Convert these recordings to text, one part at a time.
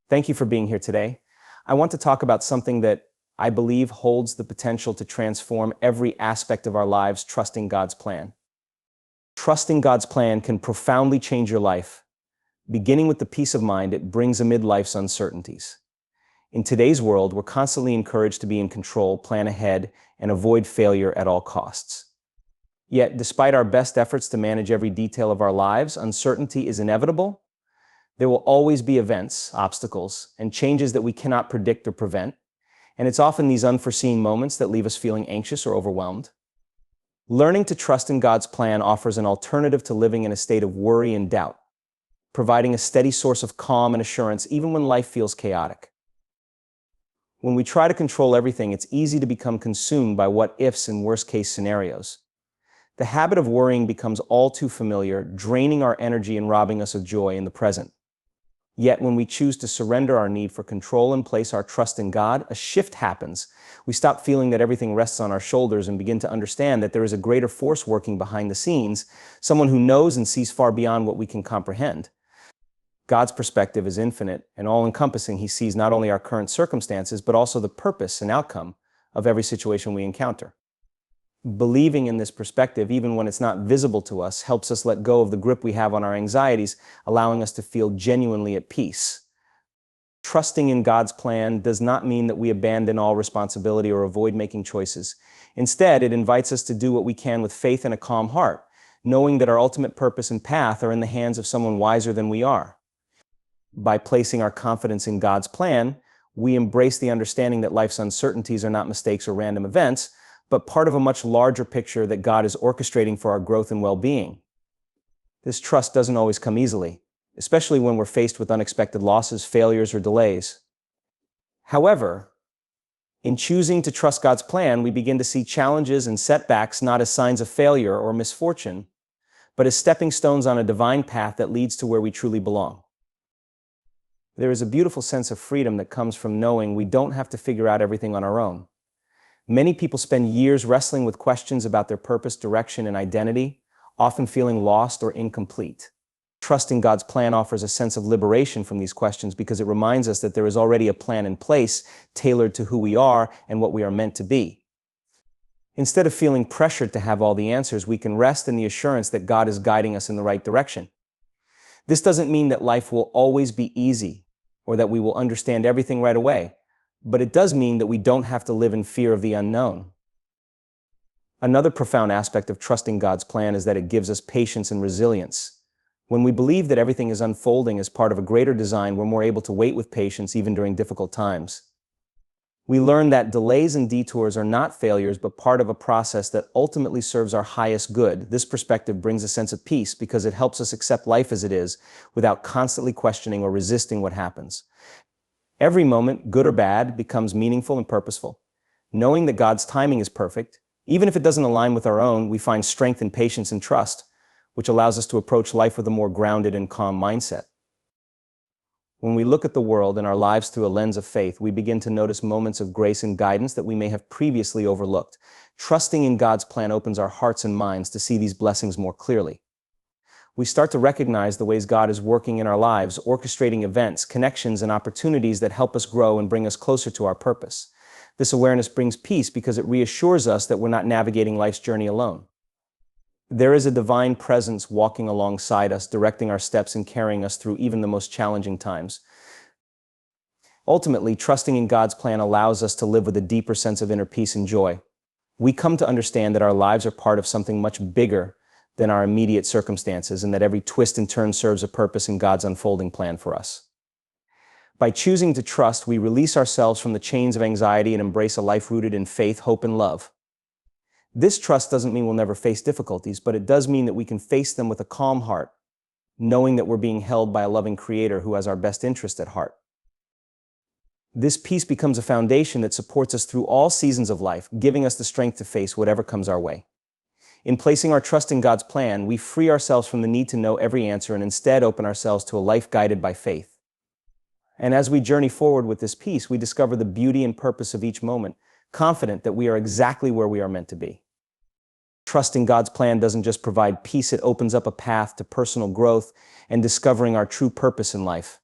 Thank you for being here today. I want to talk about something that I believe holds the potential to transform every aspect of our lives: trusting God's plan. Trusting God's plan can profoundly change your life, beginning with the peace of mind it brings amid life's uncertainties. In today's world, we're constantly encouraged to be in control, plan ahead, and avoid failure at all costs. Yet, despite our best efforts to manage every detail of our lives, uncertainty is inevitable. There will always be events, obstacles, and changes that we cannot predict or prevent, and it's often these unforeseen moments that leave us feeling anxious or overwhelmed. Learning to trust in God's plan offers an alternative to living in a state of worry and doubt, providing a steady source of calm and assurance even when life feels chaotic. When we try to control everything, it's easy to become consumed by what-ifs and worst-case scenarios. The habit of worrying becomes all too familiar, draining our energy and robbing us of joy in the present. Yet when we choose to surrender our need for control and place our trust in God, a shift happens. We stop feeling that everything rests on our shoulders and begin to understand that there is a greater force working behind the scenes, someone who knows and sees far beyond what we can comprehend. God's perspective is infinite and all-encompassing. He sees not only our current circumstances, but also the purpose and outcome of every situation we encounter. Believing in this perspective, even when it's not visible to us, helps us let go of the grip we have on our anxieties, allowing us to feel genuinely at peace. Trusting in God's plan does not mean that we abandon all responsibility or avoid making choices. Instead, it invites us to do what we can with faith and a calm heart, knowing that our ultimate purpose and path are in the hands of someone wiser than we are. By placing our confidence in God's plan, we embrace the understanding that life's uncertainties are not mistakes or random events, but part of a much larger picture that God is orchestrating for our growth and well-being. This trust doesn't always come easily, especially when we're faced with unexpected losses, failures, or delays. However, in choosing to trust God's plan, we begin to see challenges and setbacks not as signs of failure or misfortune, but as stepping stones on a divine path that leads to where we truly belong. There is a beautiful sense of freedom that comes from knowing we don't have to figure out everything on our own. Many people spend years wrestling with questions about their purpose, direction, and identity, often feeling lost or incomplete. Trusting God's plan offers a sense of liberation from these questions because it reminds us that there is already a plan in place tailored to who we are and what we are meant to be. Instead of feeling pressured to have all the answers, we can rest in the assurance that God is guiding us in the right direction. This doesn't mean that life will always be easy or that we will understand everything right away. But it does mean that we don't have to live in fear of the unknown. Another profound aspect of trusting God's plan is that it gives us patience and resilience. When we believe that everything is unfolding as part of a greater design, we're more able to wait with patience even during difficult times. We learn that delays and detours are not failures, but part of a process that ultimately serves our highest good. This perspective brings a sense of peace because it helps us accept life as it is without constantly questioning or resisting what happens. Every moment, good or bad, becomes meaningful and purposeful. Knowing that God's timing is perfect, even if it doesn't align with our own, we find strength in patience and trust, which allows us to approach life with a more grounded and calm mindset. When we look at the world and our lives through a lens of faith, we begin to notice moments of grace and guidance that we may have previously overlooked. Trusting in God's plan opens our hearts and minds to see these blessings more clearly. We start to recognize the ways God is working in our lives, orchestrating events, connections, and opportunities that help us grow and bring us closer to our purpose. This awareness brings peace because it reassures us that we're not navigating life's journey alone. There is a divine presence walking alongside us, directing our steps and carrying us through even the most challenging times. Ultimately, trusting in God's plan allows us to live with a deeper sense of inner peace and joy. We come to understand that our lives are part of something much bigger than our immediate circumstances, and that every twist and turn serves a purpose in God's unfolding plan for us. By choosing to trust, we release ourselves from the chains of anxiety and embrace a life rooted in faith, hope, and love. This trust doesn't mean we'll never face difficulties, but it does mean that we can face them with a calm heart, knowing that we're being held by a loving Creator who has our best interest at heart. This peace becomes a foundation that supports us through all seasons of life, giving us the strength to face whatever comes our way. In placing our trust in God's plan, we free ourselves from the need to know every answer and instead open ourselves to a life guided by faith. And as we journey forward with this peace, we discover the beauty and purpose of each moment, confident that we are exactly where we are meant to be. Trusting God's plan doesn't just provide peace, it opens up a path to personal growth and discovering our true purpose in life.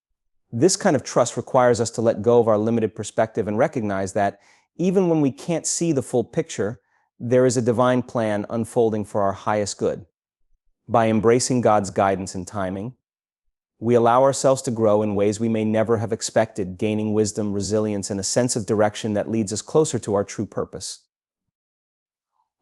This kind of trust requires us to let go of our limited perspective and recognize that even when we can't see the full picture, there is a divine plan unfolding for our highest good. By embracing God's guidance and timing, we allow ourselves to grow in ways we may never have expected, gaining wisdom, resilience, and a sense of direction that leads us closer to our true purpose.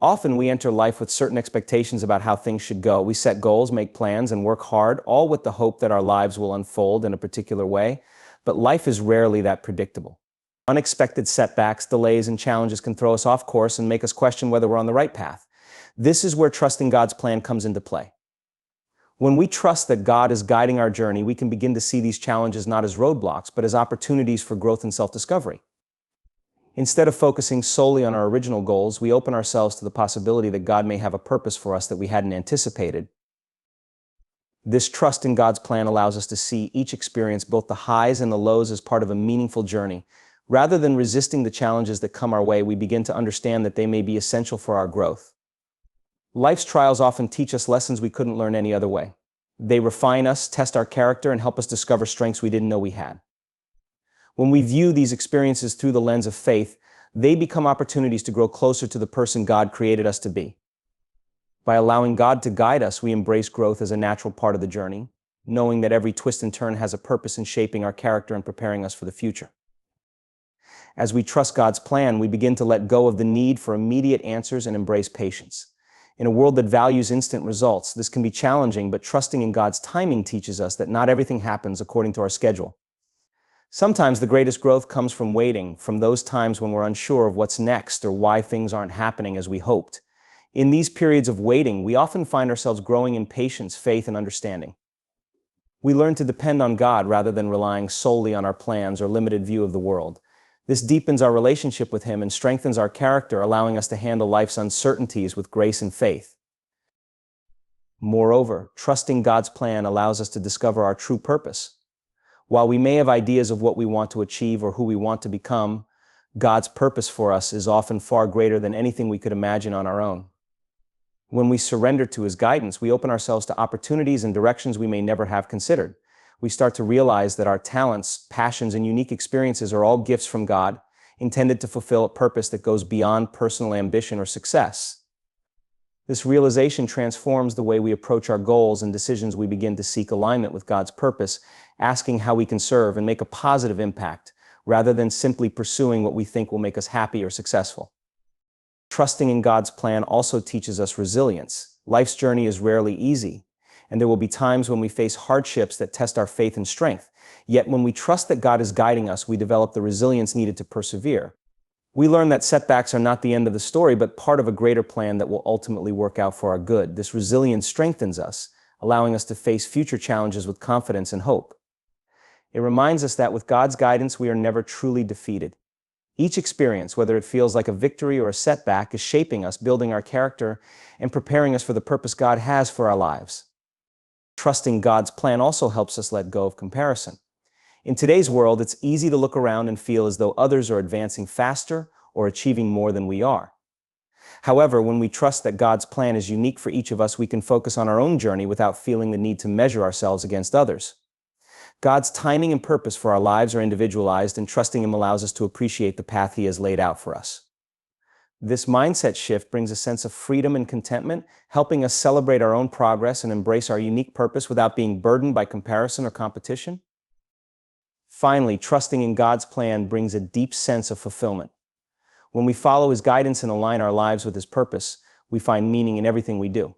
Often we enter life with certain expectations about how things should go. We set goals, make plans, and work hard, all with the hope that our lives will unfold in a particular way. But life is rarely that predictable. Unexpected setbacks, delays, and challenges can throw us off course and make us question whether we're on the right path. This is where trusting God's plan comes into play. When we trust that God is guiding our journey, we can begin to see these challenges not as roadblocks, but as opportunities for growth and self-discovery. Instead of focusing solely on our original goals, we open ourselves to the possibility that God may have a purpose for us that we hadn't anticipated. This trust in God's plan allows us to see each experience, both the highs and the lows, as part of a meaningful journey. Rather than resisting the challenges that come our way, we begin to understand that they may be essential for our growth. Life's trials often teach us lessons we couldn't learn any other way. They refine us, test our character, and help us discover strengths we didn't know we had. When we view these experiences through the lens of faith, they become opportunities to grow closer to the person God created us to be. By allowing God to guide us, we embrace growth as a natural part of the journey, knowing that every twist and turn has a purpose in shaping our character and preparing us for the future. As we trust God's plan, we begin to let go of the need for immediate answers and embrace patience. In a world that values instant results, this can be challenging, but trusting in God's timing teaches us that not everything happens according to our schedule. Sometimes the greatest growth comes from waiting, from those times when we're unsure of what's next or why things aren't happening as we hoped. In these periods of waiting, we often find ourselves growing in patience, faith, and understanding. We learn to depend on God rather than relying solely on our plans or limited view of the world. This deepens our relationship with Him and strengthens our character, allowing us to handle life's uncertainties with grace and faith. Moreover, trusting God's plan allows us to discover our true purpose. While we may have ideas of what we want to achieve or who we want to become, God's purpose for us is often far greater than anything we could imagine on our own. When we surrender to His guidance, we open ourselves to opportunities and directions we may never have considered. We start to realize that our talents, passions, and unique experiences are all gifts from God, intended to fulfill a purpose that goes beyond personal ambition or success. This realization transforms the way we approach our goals and decisions. We begin to seek alignment with God's purpose, asking how we can serve and make a positive impact, rather than simply pursuing what we think will make us happy or successful. Trusting in God's plan also teaches us resilience. Life's journey is rarely easy, and there will be times when we face hardships that test our faith and strength. Yet when we trust that God is guiding us, we develop the resilience needed to persevere. We learn that setbacks are not the end of the story, but part of a greater plan that will ultimately work out for our good. This resilience strengthens us, allowing us to face future challenges with confidence and hope. It reminds us that with God's guidance, we are never truly defeated. Each experience, whether it feels like a victory or a setback, is shaping us, building our character, and preparing us for the purpose God has for our lives. Trusting God's plan also helps us let go of comparison. In today's world, it's easy to look around and feel as though others are advancing faster or achieving more than we are. However, when we trust that God's plan is unique for each of us, we can focus on our own journey without feeling the need to measure ourselves against others. God's timing and purpose for our lives are individualized, and trusting Him allows us to appreciate the path He has laid out for us. This mindset shift brings a sense of freedom and contentment, helping us celebrate our own progress and embrace our unique purpose without being burdened by comparison or competition. Finally, trusting in God's plan brings a deep sense of fulfillment. When we follow His guidance and align our lives with His purpose, we find meaning in everything we do.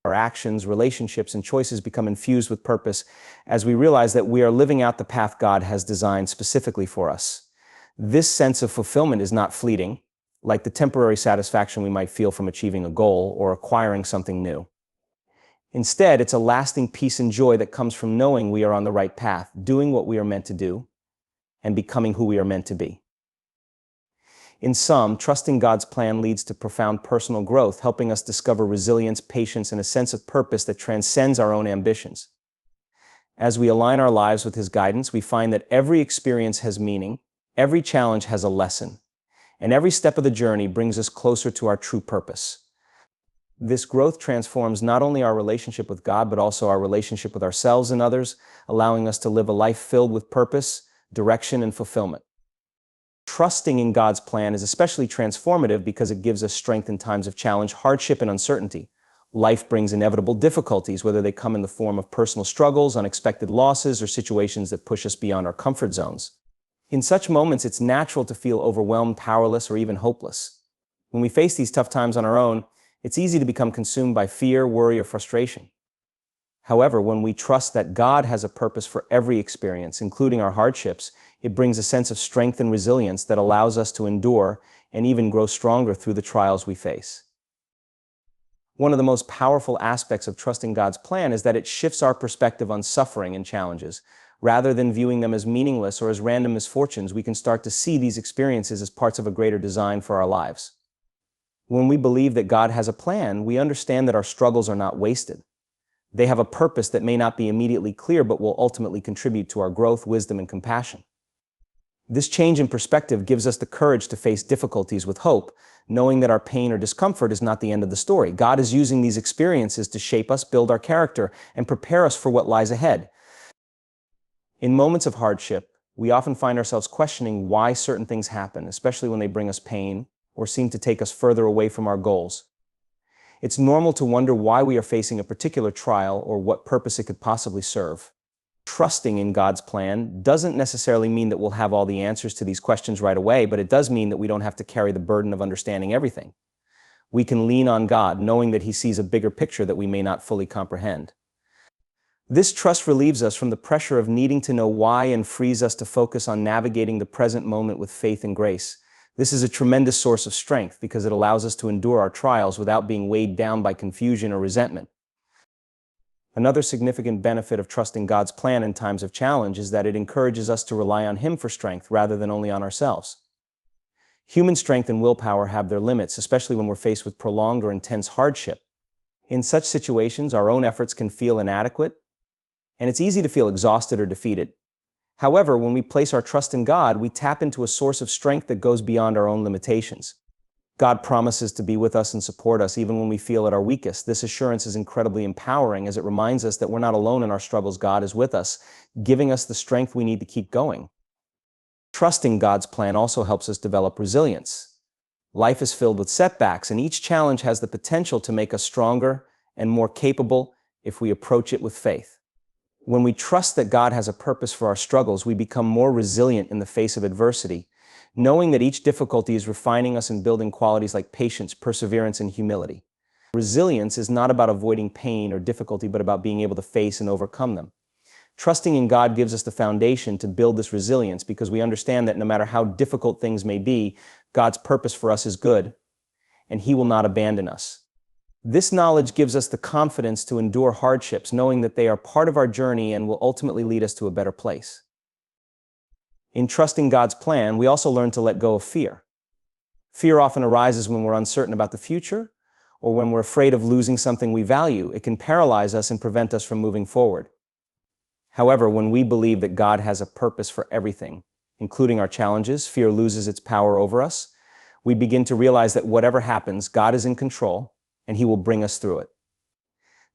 Our actions, relationships, and choices become infused with purpose as we realize that we are living out the path God has designed specifically for us. This sense of fulfillment is not fleeting, like the temporary satisfaction we might feel from achieving a goal or acquiring something new. Instead, it's a lasting peace and joy that comes from knowing we are on the right path, doing what we are meant to do, and becoming who we are meant to be. In sum, trusting God's plan leads to profound personal growth, helping us discover resilience, patience, and a sense of purpose that transcends our own ambitions. As we align our lives with His guidance, we find that every experience has meaning, every challenge has a lesson, and every step of the journey brings us closer to our true purpose. This growth transforms not only our relationship with God, but also our relationship with ourselves and others, allowing us to live a life filled with purpose, direction, and fulfillment. Trusting in God's plan is especially transformative because it gives us strength in times of challenge, hardship, and uncertainty. Life brings inevitable difficulties, whether they come in the form of personal struggles, unexpected losses, or situations that push us beyond our comfort zones. In such moments, it's natural to feel overwhelmed, powerless, or even hopeless. When we face these tough times on our own, it's easy to become consumed by fear, worry, or frustration. However, when we trust that God has a purpose for every experience, including our hardships, it brings a sense of strength and resilience that allows us to endure and even grow stronger through the trials we face. One of the most powerful aspects of trusting God's plan is that it shifts our perspective on suffering and challenges. Rather than viewing them as meaningless or as random misfortunes, we can start to see these experiences as parts of a greater design for our lives. When we believe that God has a plan, we understand that our struggles are not wasted. They have a purpose that may not be immediately clear, but will ultimately contribute to our growth, wisdom, and compassion. This change in perspective gives us the courage to face difficulties with hope, knowing that our pain or discomfort is not the end of the story. God is using these experiences to shape us, build our character, and prepare us for what lies ahead. In moments of hardship, we often find ourselves questioning why certain things happen, especially when they bring us pain or seem to take us further away from our goals. It's normal to wonder why we are facing a particular trial or what purpose it could possibly serve. Trusting in God's plan doesn't necessarily mean that we'll have all the answers to these questions right away, but it does mean that we don't have to carry the burden of understanding everything. We can lean on God, knowing that He sees a bigger picture that we may not fully comprehend. This trust relieves us from the pressure of needing to know why and frees us to focus on navigating the present moment with faith and grace. This is a tremendous source of strength because it allows us to endure our trials without being weighed down by confusion or resentment. Another significant benefit of trusting God's plan in times of challenge is that it encourages us to rely on Him for strength rather than only on ourselves. Human strength and willpower have their limits, especially when we're faced with prolonged or intense hardship. In such situations, our own efforts can feel inadequate, and it's easy to feel exhausted or defeated. However, when we place our trust in God, we tap into a source of strength that goes beyond our own limitations. God promises to be with us and support us even when we feel at our weakest. This assurance is incredibly empowering as it reminds us that we're not alone in our struggles. God is with us, giving us the strength we need to keep going. Trusting God's plan also helps us develop resilience. Life is filled with setbacks, and each challenge has the potential to make us stronger and more capable if we approach it with faith. When we trust that God has a purpose for our struggles, we become more resilient in the face of adversity, knowing that each difficulty is refining us and building qualities like patience, perseverance, and humility. Resilience is not about avoiding pain or difficulty, but about being able to face and overcome them. Trusting in God gives us the foundation to build this resilience because we understand that no matter how difficult things may be, God's purpose for us is good, and He will not abandon us. This knowledge gives us the confidence to endure hardships, knowing that they are part of our journey and will ultimately lead us to a better place. In trusting God's plan, we also learn to let go of fear. Fear often arises when we're uncertain about the future or when we're afraid of losing something we value. It can paralyze us and prevent us from moving forward. However, when we believe that God has a purpose for everything, including our challenges, fear loses its power over us. We begin to realize that whatever happens, God is in control and He will bring us through it.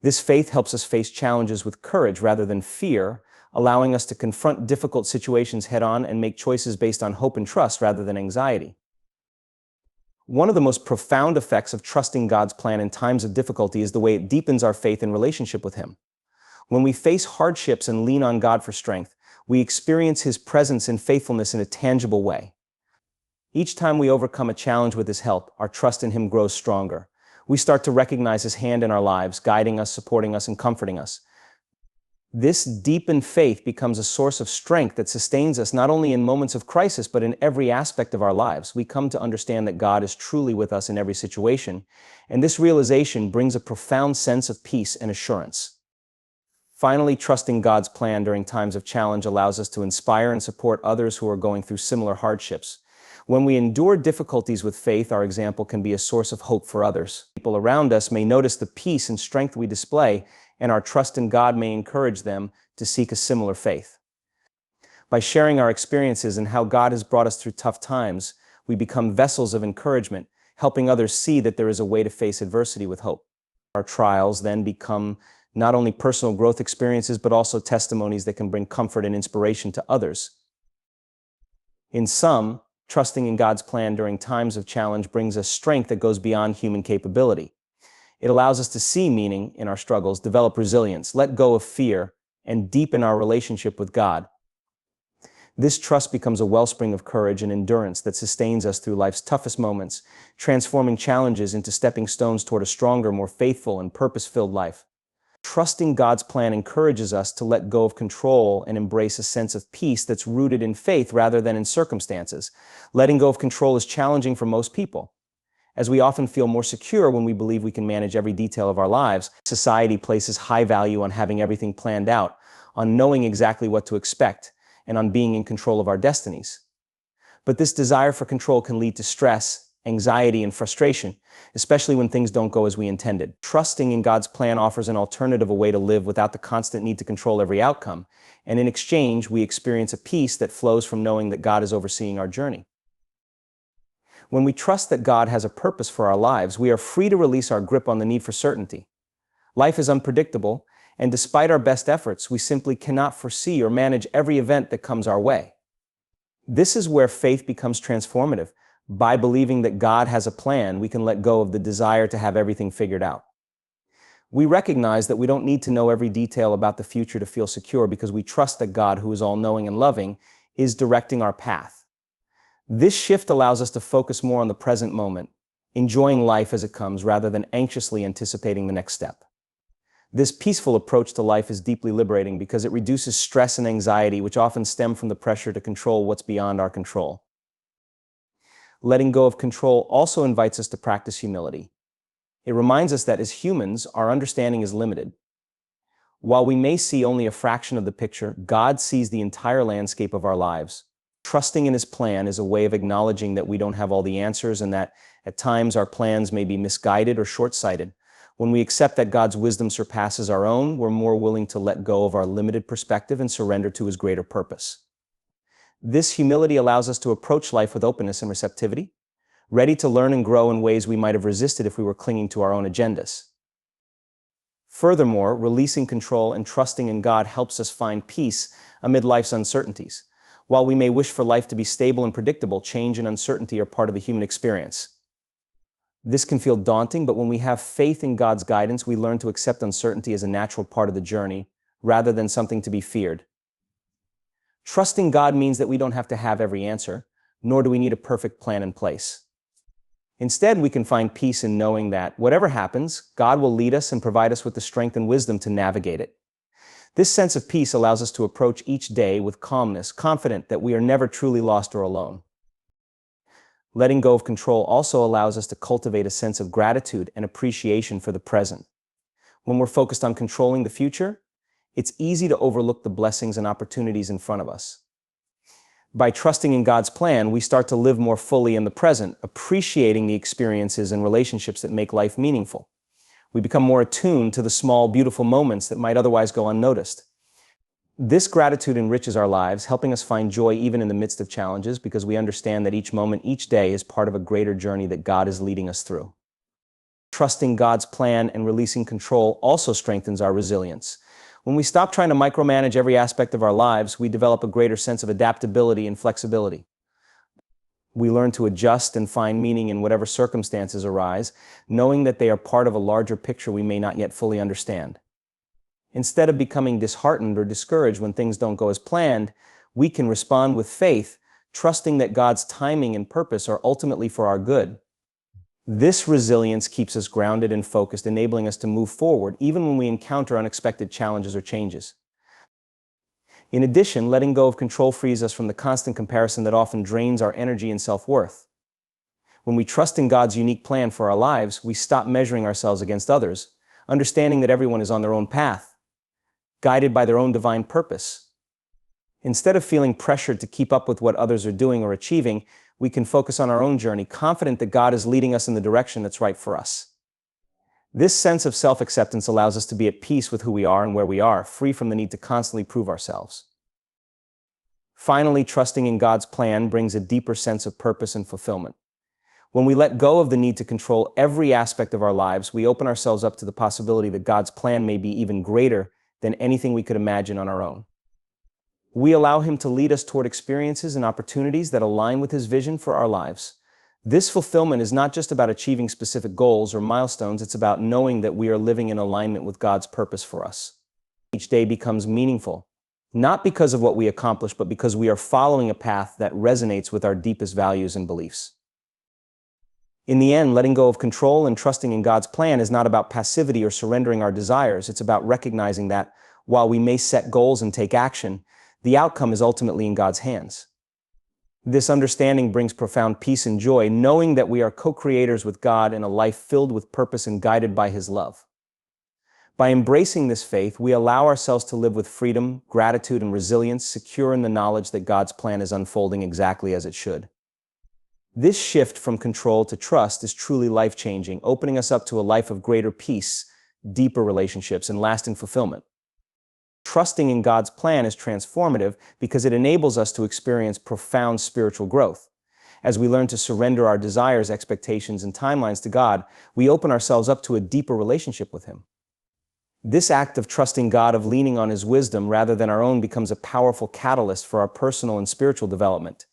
This faith helps us face challenges with courage rather than fear, allowing us to confront difficult situations head-on and make choices based on hope and trust rather than anxiety. One of the most profound effects of trusting God's plan in times of difficulty is the way it deepens our faith and relationship with Him. When we face hardships and lean on God for strength, we experience His presence and faithfulness in a tangible way. Each time we overcome a challenge with His help, our trust in Him grows stronger. We start to recognize His hand in our lives, guiding us, supporting us, and comforting us. This deepened faith becomes a source of strength that sustains us not only in moments of crisis, but in every aspect of our lives. We come to understand that God is truly with us in every situation, and this realization brings a profound sense of peace and assurance. Finally, trusting God's plan during times of challenge allows us to inspire and support others who are going through similar hardships. When we endure difficulties with faith, our example can be a source of hope for others. People around us may notice the peace and strength we display, and our trust in God may encourage them to seek a similar faith. By sharing our experiences and how God has brought us through tough times, we become vessels of encouragement, helping others see that there is a way to face adversity with hope. Our trials then become not only personal growth experiences, but also testimonies that can bring comfort and inspiration to others. In sum, trusting in God's plan during times of challenge brings us strength that goes beyond human capability. It allows us to see meaning in our struggles, develop resilience, let go of fear, and deepen our relationship with God. This trust becomes a wellspring of courage and endurance that sustains us through life's toughest moments, transforming challenges into stepping stones toward a stronger, more faithful, and purpose-filled life. Trusting God's plan encourages us to let go of control and embrace a sense of peace that's rooted in faith rather than in circumstances. Letting go of control is challenging for most people, as we often feel more secure when we believe we can manage every detail of our lives. Society places high value on having everything planned out, on knowing exactly what to expect, and on being in control of our destinies. But this desire for control can lead to stress, anxiety, and frustration, especially when things don't go as we intended. Trusting in God's plan offers an alternative, a way to live without the constant need to control every outcome, and in exchange, we experience a peace that flows from knowing that God is overseeing our journey. When we trust that God has a purpose for our lives, we are free to release our grip on the need for certainty. Life is unpredictable, and despite our best efforts, we simply cannot foresee or manage every event that comes our way. This is where faith becomes transformative. By believing that God has a plan, we can let go of the desire to have everything figured out. We recognize that we don't need to know every detail about the future to feel secure, because we trust that God, who is all-knowing and loving, is directing our path. This shift allows us to focus more on the present moment, enjoying life as it comes rather than anxiously anticipating the next step. This peaceful approach to life is deeply liberating because it reduces stress and anxiety, which often stem from the pressure to control what's beyond our control. Letting go of control also invites us to practice humility. It reminds us that as humans, our understanding is limited. While we may see only a fraction of the picture, God sees the entire landscape of our lives. Trusting in His plan is a way of acknowledging that we don't have all the answers, and that at times our plans may be misguided or short-sighted. When we accept that God's wisdom surpasses our own, we're more willing to let go of our limited perspective and surrender to His greater purpose. This humility allows us to approach life with openness and receptivity, ready to learn and grow in ways we might have resisted if we were clinging to our own agendas. Furthermore, releasing control and trusting in God helps us find peace amid life's uncertainties. While we may wish for life to be stable and predictable, change and uncertainty are part of the human experience. This can feel daunting, but when we have faith in God's guidance, we learn to accept uncertainty as a natural part of the journey, rather than something to be feared. Trusting God means that we don't have to have every answer, nor do we need a perfect plan in place. Instead, we can find peace in knowing that, whatever happens, God will lead us and provide us with the strength and wisdom to navigate it. This sense of peace allows us to approach each day with calmness, confident that we are never truly lost or alone. Letting go of control also allows us to cultivate a sense of gratitude and appreciation for the present. When we're focused on controlling the future, it's easy to overlook the blessings and opportunities in front of us. By trusting in God's plan, we start to live more fully in the present, appreciating the experiences and relationships that make life meaningful. We become more attuned to the small, beautiful moments that might otherwise go unnoticed. This gratitude enriches our lives, helping us find joy even in the midst of challenges, because we understand that each moment, each day, is part of a greater journey that God is leading us through. Trusting God's plan and releasing control also strengthens our resilience. When we stop trying to micromanage every aspect of our lives, we develop a greater sense of adaptability and flexibility. We learn to adjust and find meaning in whatever circumstances arise, knowing that they are part of a larger picture we may not yet fully understand. Instead of becoming disheartened or discouraged when things don't go as planned, we can respond with faith, trusting that God's timing and purpose are ultimately for our good. This resilience keeps us grounded and focused, enabling us to move forward even when we encounter unexpected challenges or changes. In addition, letting go of control frees us from the constant comparison that often drains our energy and self-worth. When we trust in God's unique plan for our lives, we stop measuring ourselves against others, understanding that everyone is on their own path, guided by their own divine purpose. Instead of feeling pressured to keep up with what others are doing or achieving, we can focus on our own journey, confident that God is leading us in the direction that's right for us. This sense of self-acceptance allows us to be at peace with who we are and where we are, free from the need to constantly prove ourselves. Finally, trusting in God's plan brings a deeper sense of purpose and fulfillment. When we let go of the need to control every aspect of our lives, we open ourselves up to the possibility that God's plan may be even greater than anything we could imagine on our own. We allow Him to lead us toward experiences and opportunities that align with His vision for our lives. This fulfillment is not just about achieving specific goals or milestones, it's about knowing that we are living in alignment with God's purpose for us. Each day becomes meaningful, not because of what we accomplish, but because we are following a path that resonates with our deepest values and beliefs. In the end, letting go of control and trusting in God's plan is not about passivity or surrendering our desires. It's about recognizing that, while we may set goals and take action, the outcome is ultimately in God's hands. This understanding brings profound peace and joy, knowing that we are co-creators with God in a life filled with purpose and guided by His love. By embracing this faith, we allow ourselves to live with freedom, gratitude, and resilience, secure in the knowledge that God's plan is unfolding exactly as it should. This shift from control to trust is truly life-changing, opening us up to a life of greater peace, deeper relationships, and lasting fulfillment. Trusting in God's plan is transformative because it enables us to experience profound spiritual growth. As we learn to surrender our desires, expectations, and timelines to God, we open ourselves up to a deeper relationship with Him. This act of trusting God, of leaning on His wisdom rather than our own, becomes a powerful catalyst for our personal and spiritual development.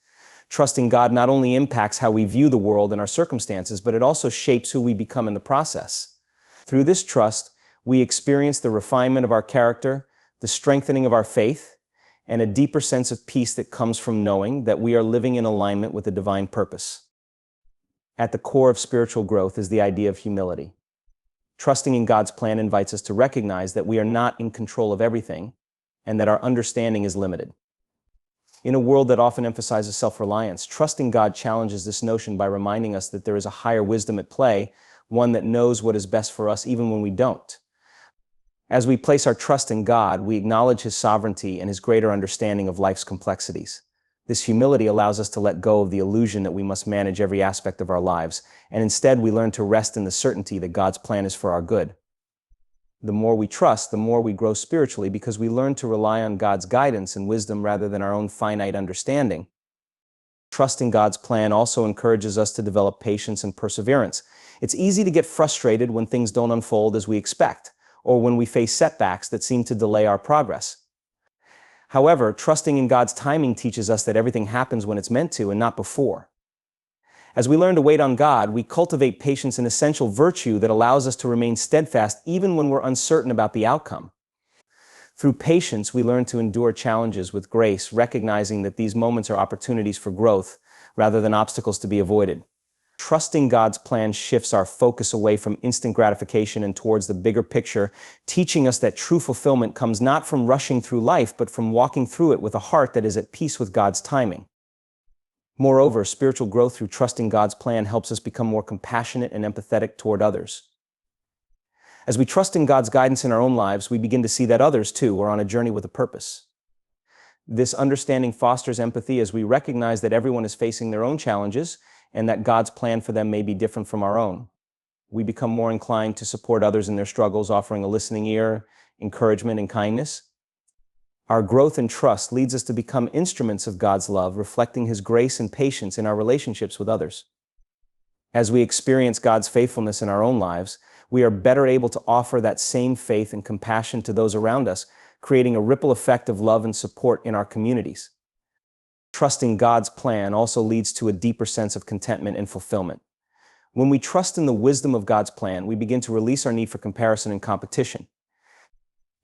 Trusting God not only impacts how we view the world and our circumstances, but it also shapes who we become in the process. Through this trust, we experience the refinement of our character, the strengthening of our faith, and a deeper sense of peace that comes from knowing that we are living in alignment with a divine purpose. At the core of spiritual growth is the idea of humility. Trusting in God's plan invites us to recognize that we are not in control of everything and that our understanding is limited. In a world that often emphasizes self-reliance, trusting God challenges this notion by reminding us that there is a higher wisdom at play, one that knows what is best for us even when we don't. As we place our trust in God, we acknowledge His sovereignty and His greater understanding of life's complexities. This humility allows us to let go of the illusion that we must manage every aspect of our lives, and instead we learn to rest in the certainty that God's plan is for our good. The more we trust, the more we grow spiritually because we learn to rely on God's guidance and wisdom rather than our own finite understanding. Trusting God's plan also encourages us to develop patience and perseverance. It's easy to get frustrated when things don't unfold as we expect, or when we face setbacks that seem to delay our progress. However, trusting in God's timing teaches us that everything happens when it's meant to and not before. As we learn to wait on God, we cultivate patience, an essential virtue that allows us to remain steadfast even when we're uncertain about the outcome. Through patience, we learn to endure challenges with grace, recognizing that these moments are opportunities for growth rather than obstacles to be avoided. Trusting God's plan shifts our focus away from instant gratification and towards the bigger picture, teaching us that true fulfillment comes not from rushing through life, but from walking through it with a heart that is at peace with God's timing. Moreover, spiritual growth through trusting God's plan helps us become more compassionate and empathetic toward others. As we trust in God's guidance in our own lives, we begin to see that others, too, are on a journey with a purpose. This understanding fosters empathy as we recognize that everyone is facing their own challenges and that God's plan for them may be different from our own. We become more inclined to support others in their struggles, offering a listening ear, encouragement, and kindness. Our growth and trust leads us to become instruments of God's love, reflecting His grace and patience in our relationships with others. As we experience God's faithfulness in our own lives, we are better able to offer that same faith and compassion to those around us, creating a ripple effect of love and support in our communities. Trusting God's plan also leads to a deeper sense of contentment and fulfillment. When we trust in the wisdom of God's plan, we begin to release our need for comparison and competition.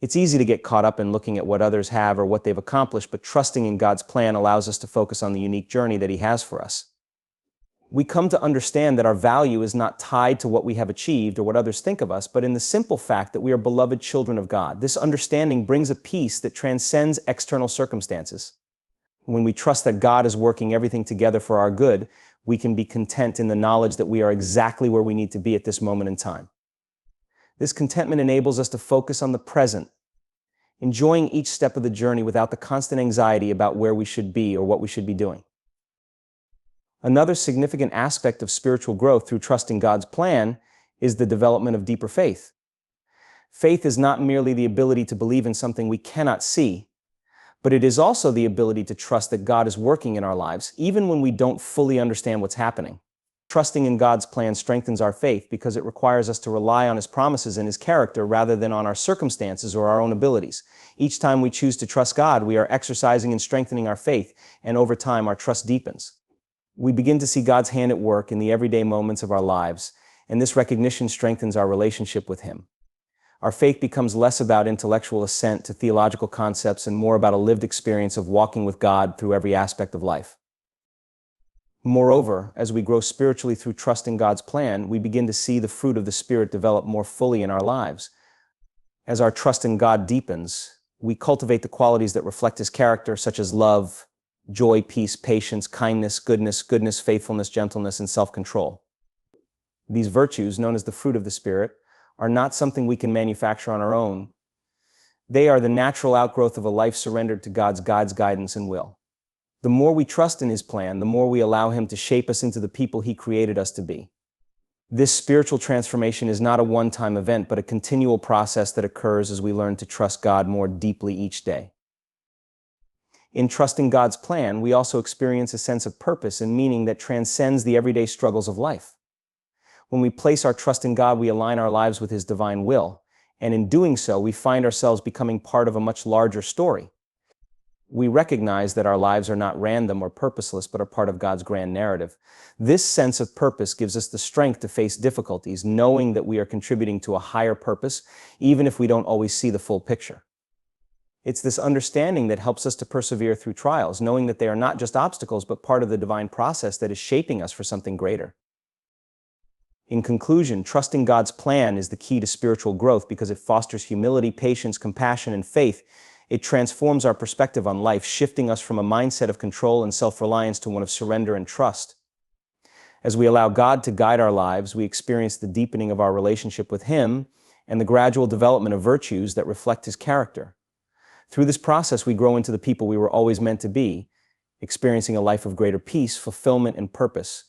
It's easy to get caught up in looking at what others have or what they've accomplished, but trusting in God's plan allows us to focus on the unique journey that He has for us. We come to understand that our value is not tied to what we have achieved or what others think of us, but in the simple fact that we are beloved children of God. This understanding brings a peace that transcends external circumstances. When we trust that God is working everything together for our good, we can be content in the knowledge that we are exactly where we need to be at this moment in time. This contentment enables us to focus on the present, enjoying each step of the journey without the constant anxiety about where we should be or what we should be doing. Another significant aspect of spiritual growth through trusting God's plan is the development of deeper faith. Faith is not merely the ability to believe in something we cannot see, but it is also the ability to trust that God is working in our lives, even when we don't fully understand what's happening. Trusting in God's plan strengthens our faith because it requires us to rely on His promises and His character rather than on our circumstances or our own abilities. Each time we choose to trust God, we are exercising and strengthening our faith, and over time, our trust deepens. We begin to see God's hand at work in the everyday moments of our lives, and this recognition strengthens our relationship with Him. Our faith becomes less about intellectual assent to theological concepts and more about a lived experience of walking with God through every aspect of life. Moreover, as we grow spiritually through trusting God's plan, we begin to see the fruit of the Spirit develop more fully in our lives. As our trust in God deepens, we cultivate the qualities that reflect His character, such as love, joy, peace, patience, kindness, goodness, faithfulness, gentleness, and self-control. These virtues, known as the fruit of the Spirit, are not something we can manufacture on our own. They are the natural outgrowth of a life surrendered to God's guidance and will. The more we trust in His plan, the more we allow Him to shape us into the people He created us to be. This spiritual transformation is not a one-time event, but a continual process that occurs as we learn to trust God more deeply each day. In trusting God's plan, we also experience a sense of purpose and meaning that transcends the everyday struggles of life. When we place our trust in God, we align our lives with His divine will, and in doing so, we find ourselves becoming part of a much larger story. We recognize that our lives are not random or purposeless, but are part of God's grand narrative. This sense of purpose gives us the strength to face difficulties, knowing that we are contributing to a higher purpose, even if we don't always see the full picture. It's this understanding that helps us to persevere through trials, knowing that they are not just obstacles, but part of the divine process that is shaping us for something greater. In conclusion, trusting God's plan is the key to spiritual growth because it fosters humility, patience, compassion, and faith. It transforms our perspective on life, shifting us from a mindset of control and self-reliance to one of surrender and trust. As we allow God to guide our lives, we experience the deepening of our relationship with Him and the gradual development of virtues that reflect His character. Through this process, we grow into the people we were always meant to be, experiencing a life of greater peace, fulfillment, and purpose.